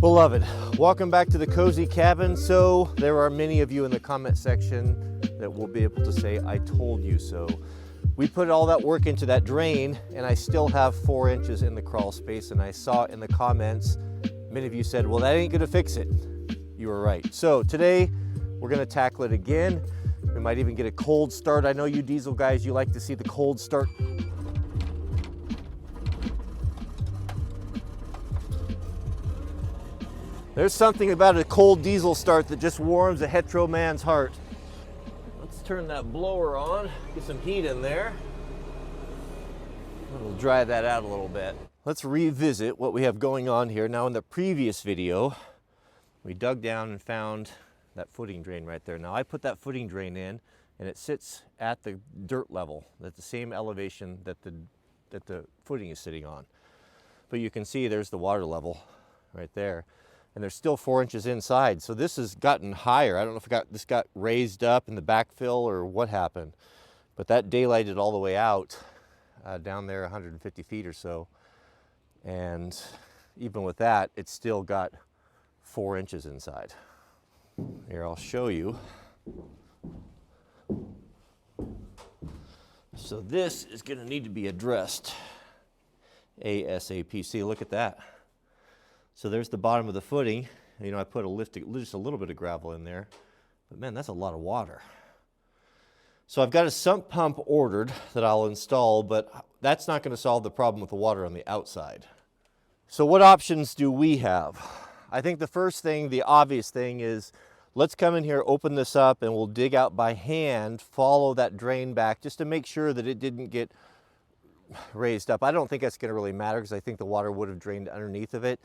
Beloved, welcome back to the cozy cabin. So there are many of you in the comment section that will be able to say, I told you so. We put all that work into that drain and I still have 4 inches in the crawl space, and I saw in the comments, many of you said, well, that ain't gonna fix it. You were right. So today we're gonna tackle it again. We might even get a cold start. I know you diesel guys, you like to see the cold start. There's something about a cold diesel start that just warms a hetero man's heart. Let's turn that blower on, get some heat in there. We'll dry that out a little bit. Let's revisit what we have going on here. Now in the previous video, we dug down and found that footing drain right there. Now I put that footing drain in and it sits at the dirt level, at the same elevation that the footing is sitting on. But you can see there's the water level right there. And there's still 4 inches inside. So this has gotten higher. I don't know if this got raised up in the backfill or what happened, but that daylighted all the way out down there 150 feet or so. And even with that, it's still got 4 inches inside. Here, I'll show you. So this is gonna need to be addressed ASAP. See, look at that. So there's the bottom of the footing. You know, I put just a little bit of gravel in there, but man, that's a lot of water. So I've got a sump pump ordered that I'll install, but that's not going to solve the problem with the water on the outside. So what options do we have? I think the first thing, the obvious thing is, let's come in here, open this up, and we'll dig out by hand, follow that drain back just to make sure that it didn't get raised up. I don't think that's going to really matter because I think the water would have drained underneath of it.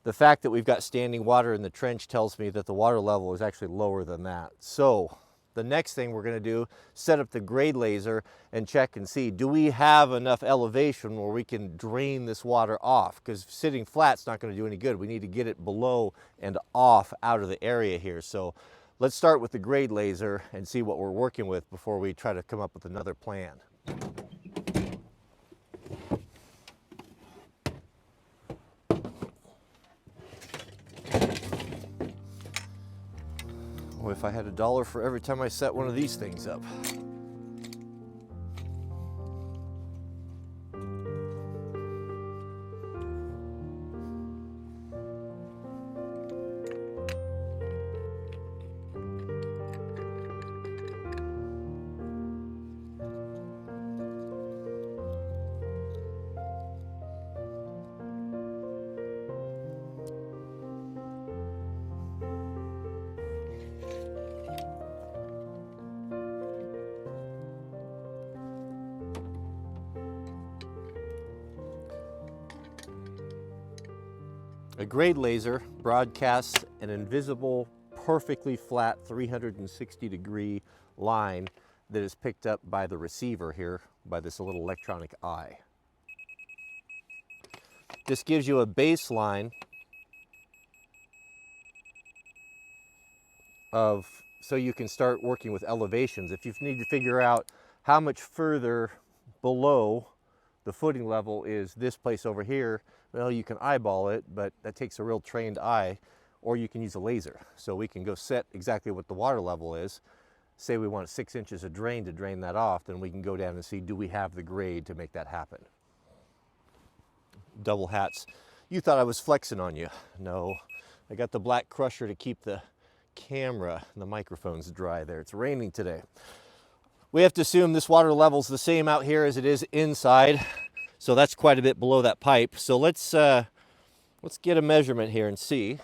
The fact that we've got standing water in the trench tells me that the water level is actually lower than that. So the next thing we're going to do, set up the grade laser and check and see, do we have enough elevation where we can drain this water off? Because sitting flat's not going to do any good. We need to get it below and off out of the area here. So let's start with the grade laser and see what we're working with before we try to come up with another plan. Well, if I had $1 for every time I set one of these things up. A grade laser broadcasts an invisible, perfectly flat 360-degree line that is picked up by the receiver here, by this little electronic eye. This gives you a baseline so you can start working with elevations. If you need to figure out how much further below the footing level is this place over here, well, you can eyeball it, but that takes a real trained eye, or you can use a laser. So we can go set exactly what the water level is. Say we want 6 inches of drain to drain that off, then we can go down and see, do we have the grade to make that happen? Double hats. You thought I was flexing on you. No, I got the black crusher to keep the camera and the microphones dry there. It's raining today. We have to assume this water level's the same out here as it is inside. So that's quite a bit below that pipe. So let's get a measurement here and see.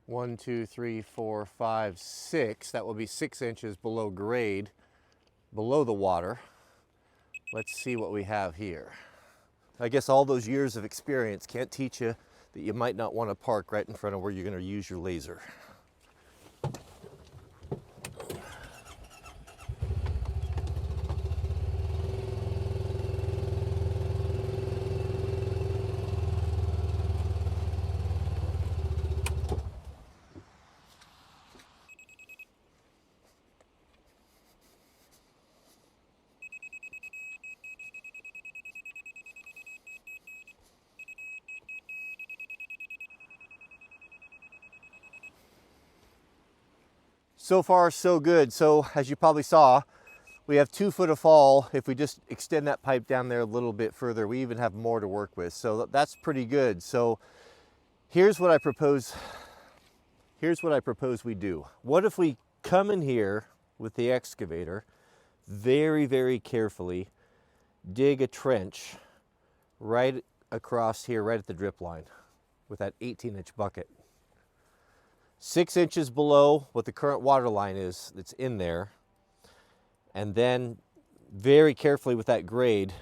1, 2, 3, 4, 5, 6. That will be 6 inches below grade, below the water. Let's see what we have here. I guess all those years of experience can't teach you that you might not want to park right in front of where you're going to use your laser. So far, so good. So as you probably saw, we have 2 foot of fall. If we just extend that pipe down there a little bit further, we even have more to work with. So that's pretty good. So here's what I propose. Here's what I propose we do. What if we come in here with the excavator, very, very carefully dig a trench right across here, right at the drip line with that 18-inch bucket. 6 inches below what the current water line is that's in there. And then very carefully with that grade,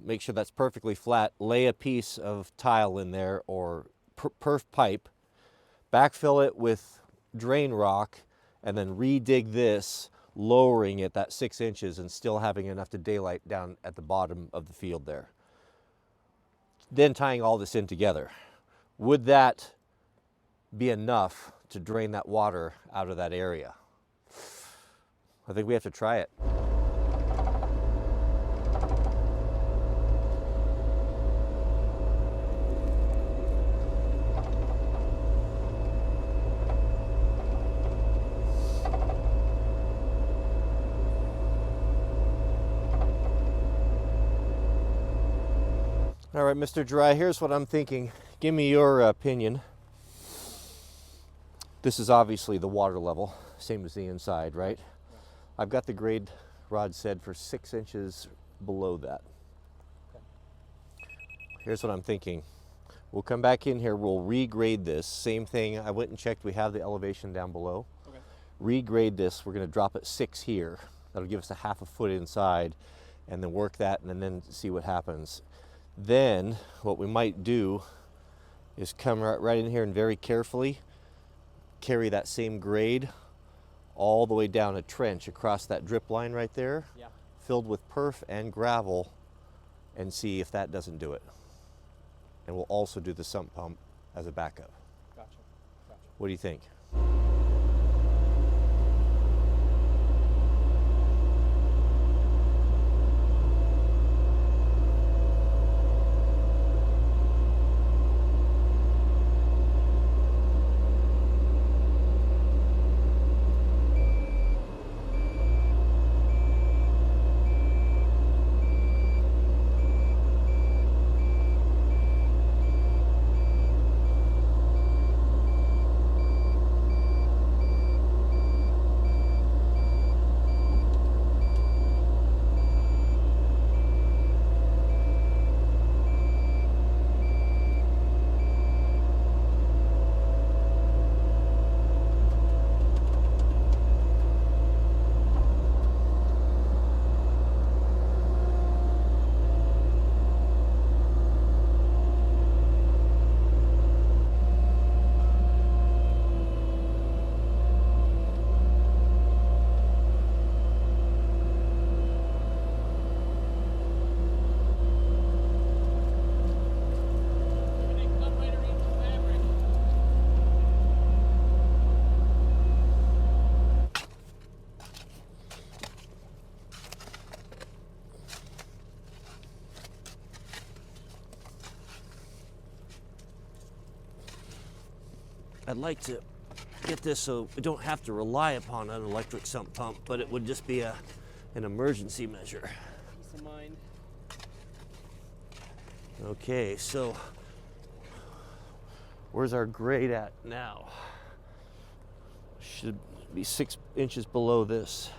make sure that's perfectly flat, lay a piece of tile in there or perf pipe, backfill it with drain rock, and then re-dig this, lowering it that 6 inches and still having enough to daylight down at the bottom of the field there. Then tying all this in together. Would that be enough to drain that water out of that area? I think we have to try it. All right, Mr. Dry, here's what I'm thinking. Give me your opinion. This is obviously the water level, same as the inside, right? Yeah. I've got the grade rod set for 6 inches below that. Okay. Here's what I'm thinking. We'll come back in here, we'll regrade this. Same thing, I went and checked, we have the elevation down below. Okay. Regrade this, we're gonna drop it 6 here. That'll give us a ½ foot inside, and then work that and then see what happens. Then what we might do is come right in here and very carefully carry that same grade all the way down a trench across that drip line right there, yeah, filled with perf and gravel, and see if that doesn't do it. And we'll also do the sump pump as a backup. Gotcha. Gotcha. What do you think? I'd like to get this so we don't have to rely upon an electric sump pump, but it would just be an emergency measure. Peace of mind. Okay, so where's our grade at now? Should be 6 inches below this.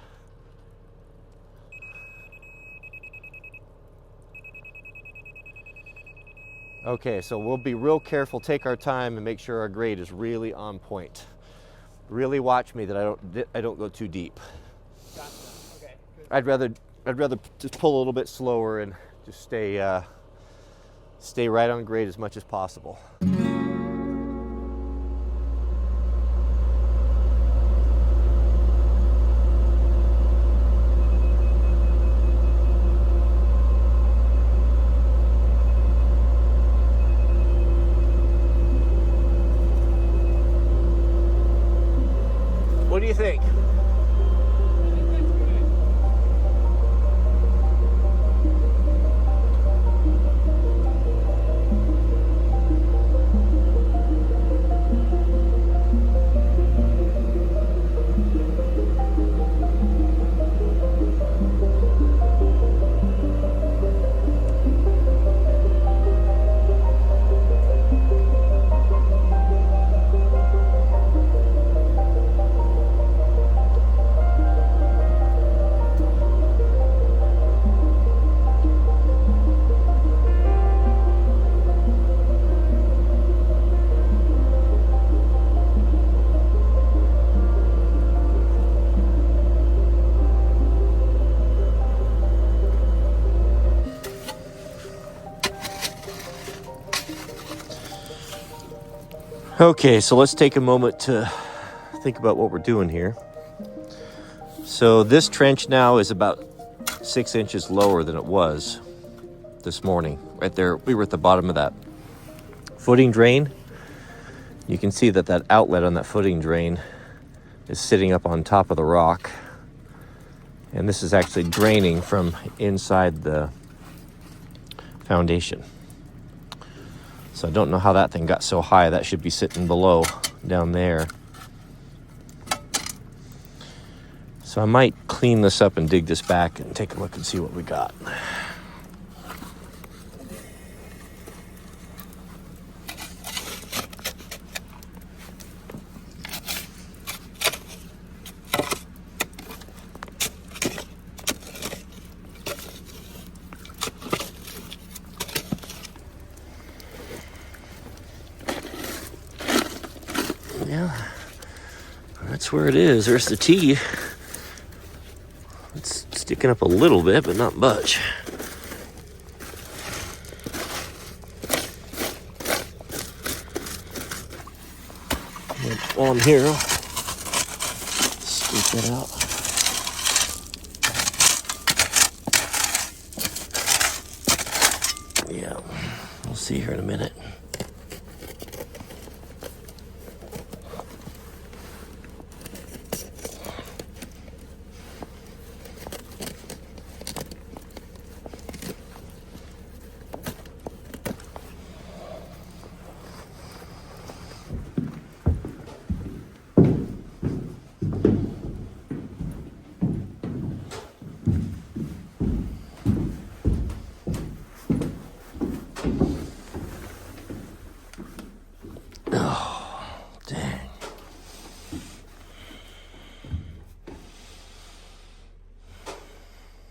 Okay, so we'll be real careful, take our time, and make sure our grade is really on point. Really watch me that I don't go too deep. Gotcha. Okay. Good. I'd rather just pull a little bit slower and just stay right on grade as much as possible. What do you think? I think that's good. Okay, so let's take a moment to think about what we're doing here. So this trench now is about 6 inches lower than it was this morning. Right there, we were at the bottom of that footing drain. You can see that that outlet on that footing drain is sitting up on top of the rock. And this is actually draining from inside the foundation. So I don't know how that thing got so high. That should be sitting below down there. So I might clean this up and dig this back and take a look and see what we got. Yeah, that's where it is. There's the T. It's sticking up a little bit, but not much. And while I'm here, I'll scoop that out. Yeah, we'll see here in a minute.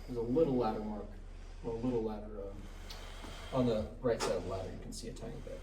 There's a little ladder mark, or a little ladder on the right side of the ladder. You can see a tiny bit.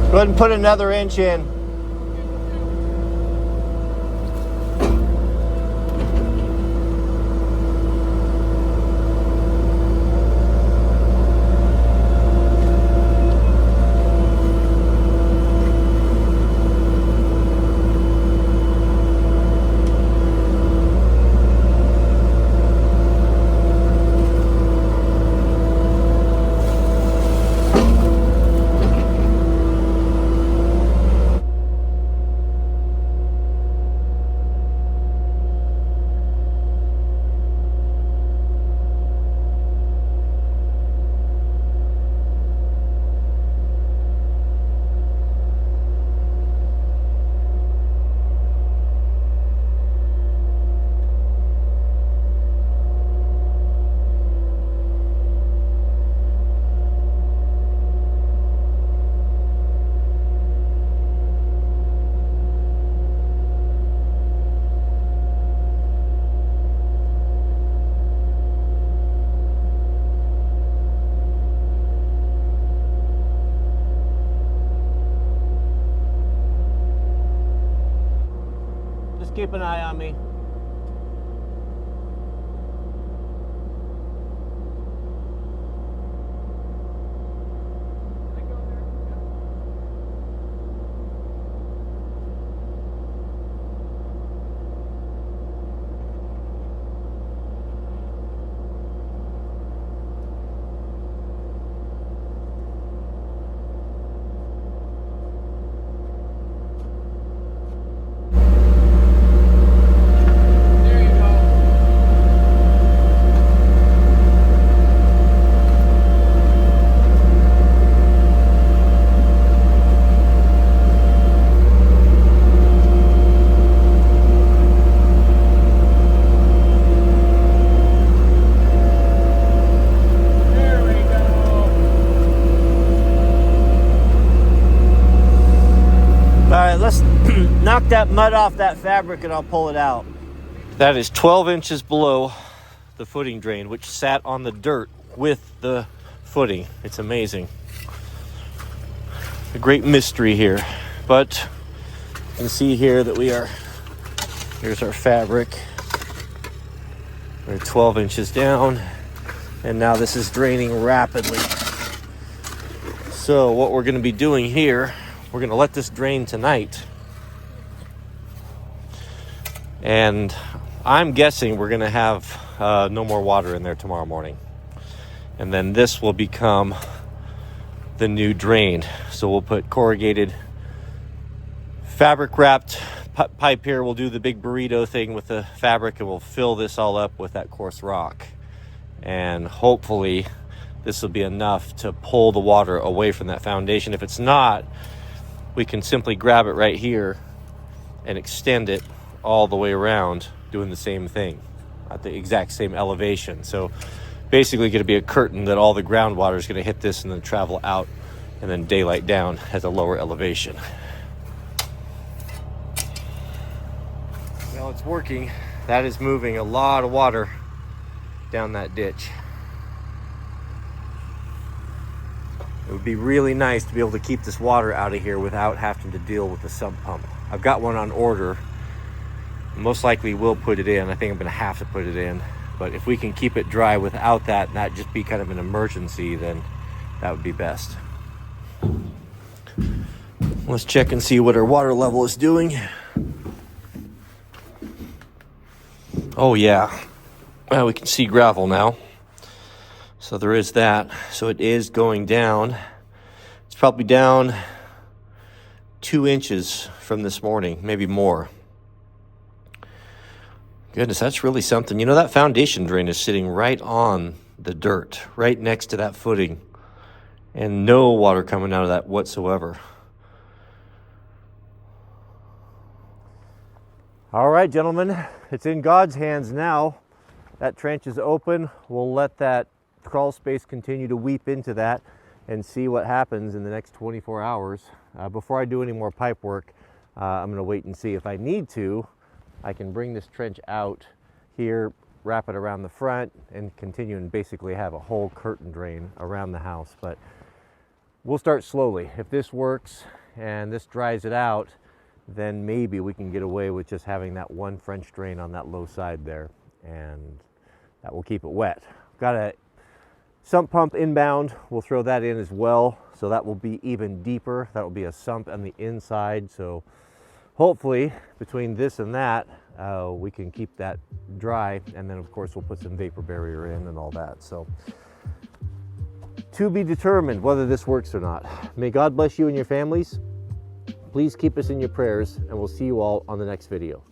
Go ahead and put another inch in. Keep an eye on me. knock that mud off that fabric and I'll pull it out. That is 12 inches below the footing drain, which sat on the dirt with the footing. It's amazing. A great mystery here. But you can see here that here's our fabric. We're 12 inches down, and now this is draining rapidly. So what we're going to be doing here, we're going to let this drain tonight. And I'm guessing we're going to have no more water in there tomorrow morning. And then this will become the new drain. So we'll put corrugated fabric wrapped pipe here. We'll do the big burrito thing with the fabric, and we'll fill this all up with that coarse rock. And hopefully this will be enough to pull the water away from that foundation. If it's not, we can simply grab it right here and extend it all the way around, doing the same thing at the exact same elevation. So basically going to be a curtain that all the groundwater is going to hit this and then travel out and then daylight down at a lower elevation. Well, it's working. That is moving a lot of water down that ditch. It would be really nice to be able to keep this water out of here without having to deal with the sump pump. I've got one on order. Most likely will put it in. I think I'm going to have to put it in. But if we can keep it dry without that, and that just be kind of an emergency, then that would be best. Let's check and see what our water level is doing. Oh yeah, well, we can see gravel now. So there is that. So it is going down. It's probably down 2 inches from this morning, maybe more. Goodness, that's really something. You know, that foundation drain is sitting right on the dirt, right next to that footing, and no water coming out of that whatsoever. All right, gentlemen, it's in God's hands now. That trench is open. We'll let that crawl space continue to weep into that and see what happens in the next 24 hours. Before I do any more pipe work, I'm going to wait and see. If I need to, I can bring this trench out here, wrap it around the front, and continue and basically have a whole curtain drain around the house. But we'll start slowly. If this works and this dries it out, then maybe we can get away with just having that one French drain on that low side there, and that will keep it wet. Got a sump pump inbound. We'll throw that in as well, so that will be even deeper. That will be a sump on the inside. So hopefully between this and that, we can keep that dry, and then of course we'll put some vapor barrier in and all that. So to be determined whether this works or not. May God bless you and your families. Please keep us in your prayers, and we'll see you all on the next video.